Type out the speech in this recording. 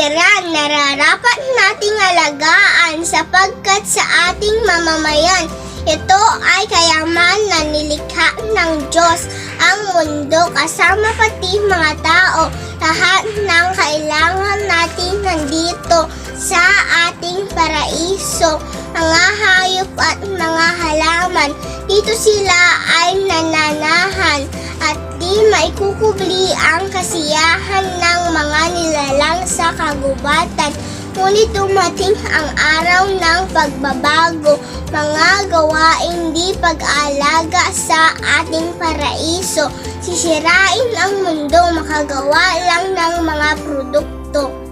kapaligiran nararapat nating alagaan sapagkat sa ating mamamayan, ito ay kayaman na nilikha ng Diyos. Ang mundo kasama pati mga tao, lahat ng kailangan natin nandito sa ating paraiso. Mga hayop at mga halaman, dito sila ay nananahan at di maikukubli ang kasiyahan ng mga nilalang sa kagubatan. Ngunit dumating ang araw ng pagbabago, mga gawaing di pag-alaga sa ating paraiso. Sisirain ang mundo, makagawa lang ng mga produkto.